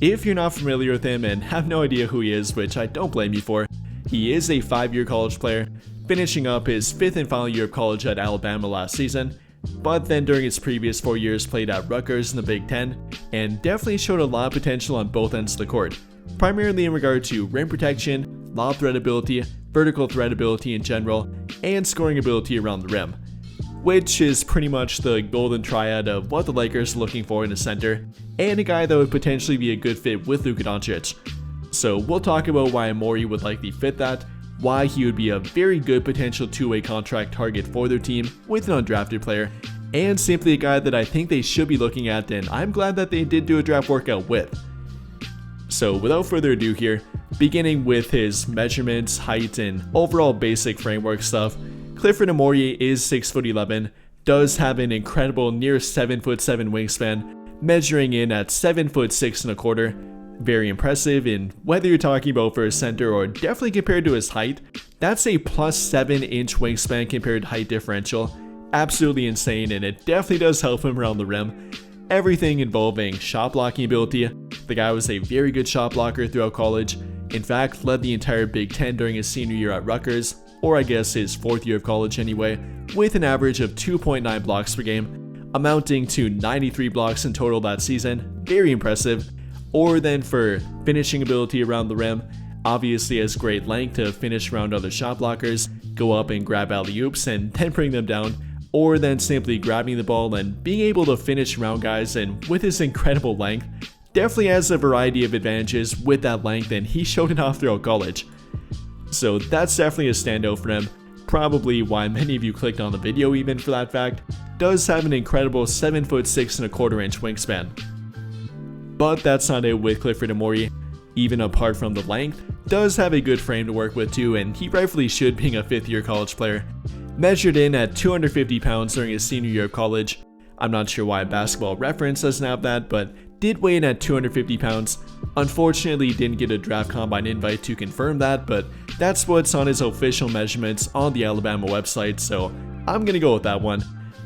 If you're not familiar with him and have no idea who he is, which I don't blame you for, he is a 5-year college player, finishing up his 5th and final year of college at Alabama last season, but then during his previous 4 years played at Rutgers in the Big Ten, and definitely showed a lot of potential on both ends of the court, primarily in regard to rim protection, lob threat ability, vertical threat ability in general, and scoring ability around the rim, which is pretty much the golden triad of what the Lakers are looking for in a center, and a guy that would potentially be a good fit with Luka Doncic. So we'll talk about why Omoruyi would likely fit that, why he would be a very good potential two-way contract target for their team with an undrafted player, and simply a guy that I think they should be looking at, and I'm glad that they did do a draft workout with. So without further ado here, beginning with his measurements, height, and overall basic framework stuff, Clifford Omoruyi is 6'11", does have an incredible near 7'7" wingspan, measuring in at 7'6¼ very impressive, and whether you're talking about for a center or definitely compared to his height, that's a plus 7-inch wingspan compared height differential. Absolutely insane, and it definitely does help him around the rim. Everything involving shot blocking ability. The guy was a very good shot blocker throughout college. In fact, led the entire Big Ten during his senior year at Rutgers, or I guess his 4th year of college anyway, with an average of 2.9 blocks per game, amounting to 93 blocks in total that season. Very impressive. Or then for finishing ability around the rim, obviously has great length to finish around other shot blockers, go up and grab alley-oops and then bring them down, or then simply grabbing the ball and being able to finish around guys, and with his incredible length, definitely has a variety of advantages with that length, and he showed it off throughout college. So that's definitely a standout for him, probably why many of you clicked on the video even for that fact. Does have an incredible 7'6¼ wingspan. But that's not it with Clifford Omoruyi. Even apart from the length, does have a good frame to work with too, and he rightfully should, being a 5th year college player. Measured in at 250 pounds during his senior year of college. I'm not sure why Basketball Reference doesn't have that, but did weigh in at 250 pounds. Unfortunately didn't get a draft combine invite to confirm that, but that's what's on his official measurements on the Alabama website, so I'm gonna go with that one.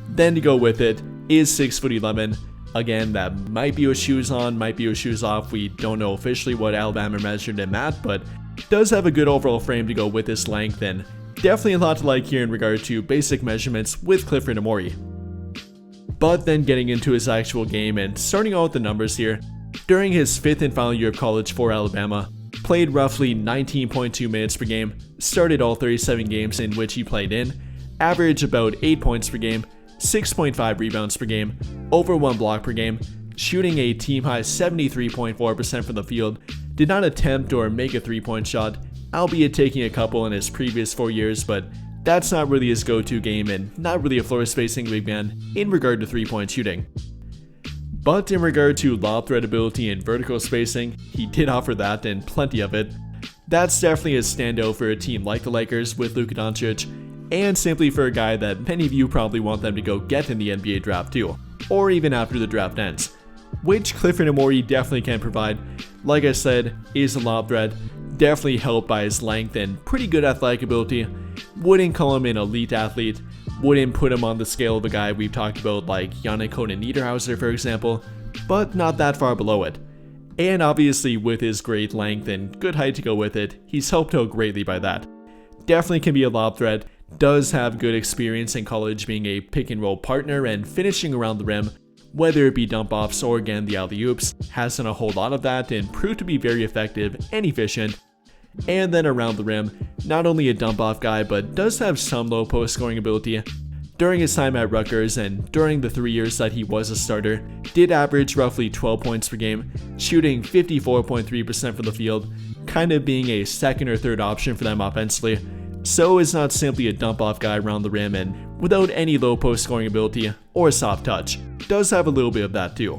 Then to go with it is 6'11". Again, that might be with shoes on, might be with shoes off. We don't know officially what Alabama measured him at, but does have a good overall frame to go with his length, and definitely a lot to like here in regard to basic measurements with Clifford Omoruyi. But then getting into his actual game and starting out with the numbers here, during his 5th and final year of college for Alabama, played roughly 19.2 minutes per game, started all 37 games in which he played in, averaged about 8 points per game, 6.5 rebounds per game, over 1 block per game, shooting a team-high 73.4% from the field, did not attempt or make a 3-point shot, albeit taking a couple in his previous 4 years, but that's not really his go-to game and not really a floor-spacing big man in regard to 3-point shooting. But in regard to lob threat ability and vertical spacing, he did offer that and plenty of it. That's definitely a standout for a team like the Lakers with Luka Doncic, and simply for a guy that many of you probably want them to go get in the NBA draft too, or even after the draft ends, which Clifford Omoruyi definitely can provide. Like I said, is a lob threat, definitely helped by his length and pretty good athletic ability. Wouldn't call him an elite athlete, wouldn't put him on the scale of a guy we've talked about like Yannick Niederhauser for example, but not that far below it. And obviously with his great length and good height to go with it, he's helped out greatly by that. Definitely can be a lob threat, does have good experience in college being a pick and roll partner and finishing around the rim, whether it be dump offs or again the alley-oops, has done a whole lot of that and proved to be very effective and efficient. And then around the rim, not only a dump off guy but does have some low post scoring ability. During his time at Rutgers and during the 3 years that he was a starter, did average roughly 12 points per game, shooting 54.3% from the field, kind of being a second or third option for them offensively. So is not simply a dump off guy around the rim and without any low post scoring ability or soft touch. Does have a little bit of that too.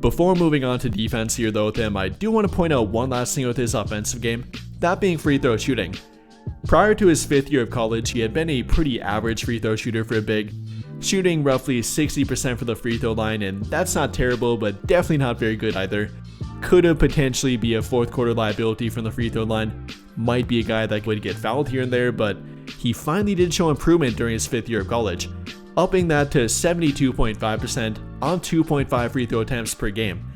Before moving on to defense here though with him, I do want to point out one last thing with his offensive game, that being free throw shooting. Prior to his 5th year of college, he had been a pretty average free throw shooter for a big, shooting roughly 60% from the free throw line, and that's not terrible but definitely not very good either. Could have potentially be a 4th quarter liability from the free throw line, might be a guy that would get fouled here and there, but he finally did show improvement during his 5th year of college, upping that to 72.5% on 2.5 free throw attempts per game.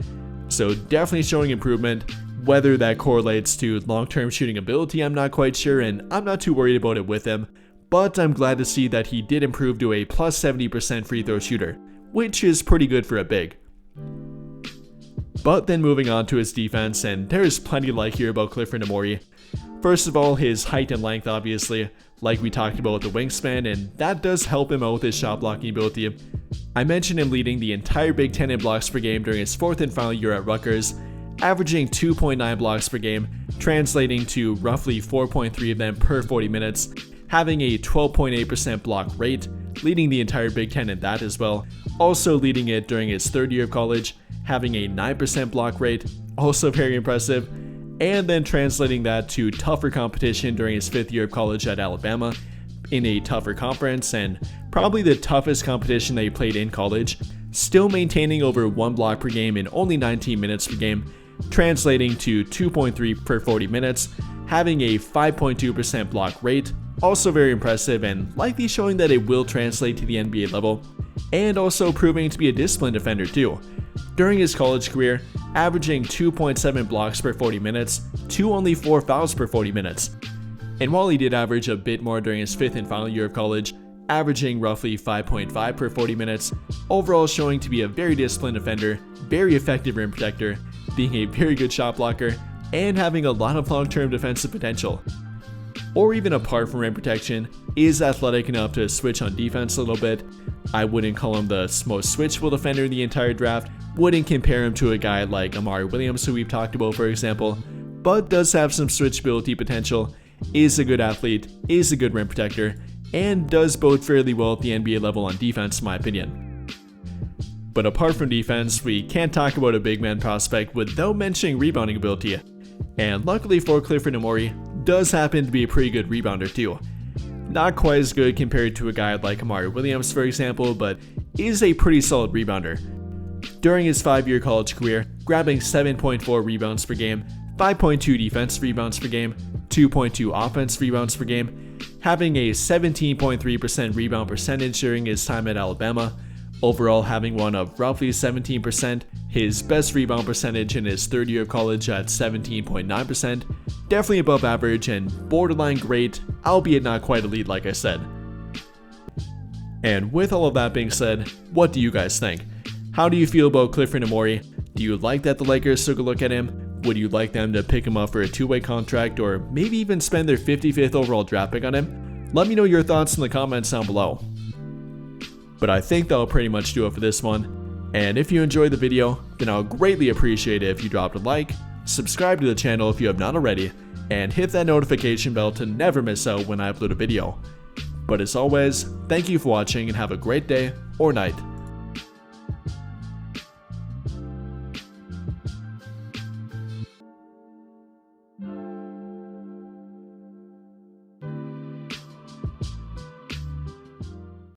so definitely showing improvement. Whether that correlates to long-term shooting ability, I'm not quite sure, and I'm not too worried about it with him, but I'm glad to see that he did improve to a plus 70% free throw shooter, which is pretty good for a big. But then moving on to his defense, and there is plenty to like here about Clifford Omoruyi. First of all, his height and length, obviously, like we talked about with the wingspan, and that does help him out with his shot blocking ability. I mentioned him leading the entire Big Ten in blocks per game during his 4th and final year at Rutgers, averaging 2.9 blocks per game, translating to roughly 4.3 of them per 40 minutes, having a 12.8% block rate, leading the entire Big Ten in that as well, also leading it during his 3rd year of college, having a 9% block rate, also very impressive, and then translating that to tougher competition during his 5th year of college at Alabama, in a tougher conference, and probably the toughest competition that he played in college, still maintaining over 1 block per game in only 19 minutes per game, translating to 2.3 per 40 minutes, having a 5.2% block rate, also very impressive and likely showing that it will translate to the NBA level, and also proving to be a disciplined defender too. During his college career, averaging 2.7 blocks per 40 minutes to only 4 fouls per 40 minutes. And while he did average a bit more during his 5th and final year of college, averaging roughly 5.5 per 40 minutes, overall showing to be a very disciplined defender, very effective rim protector, being a very good shot blocker, and having a lot of long-term defensive potential. Or even apart from rim protection, is athletic enough to switch on defense a little bit. I wouldn't call him the most switchable defender in the entire draft, wouldn't compare him to a guy like Amari Williams who we've talked about for example, but does have some switchability potential, is a good athlete, is a good rim protector, and does bode fairly well at the NBA level on defense in my opinion. But apart from defense, we can't talk about a big man prospect without mentioning rebounding ability. And luckily for Clifford Omoruyi, does happen to be a pretty good rebounder too. Not quite as good compared to a guy like Amari Williams for example, but is a pretty solid rebounder. During his 5-year college career, grabbing 7.4 rebounds per game, 5.2 defense rebounds per game, 2.2 offense rebounds per game, having a 17.3% rebound percentage during his time at Alabama, overall having one of roughly 17%, his best rebound percentage in his 3rd year of college at 17.9%, definitely above average and borderline great, albeit not quite elite like I said. And with all of that being said, what do you guys think? How do you feel about Clifford Omoruyi? Do you like that the Lakers took a look at him? Would you like them to pick him up for a 2-way contract or maybe even spend their 55th overall draft pick on him? Let me know your thoughts in the comments down below. But I think that'll pretty much do it for this one. And if you enjoyed the video, then I'll greatly appreciate it if you dropped a like, subscribe to the channel if you have not already, and hit that notification bell to never miss out when I upload a video. But as always, thank you for watching and have a great day or night.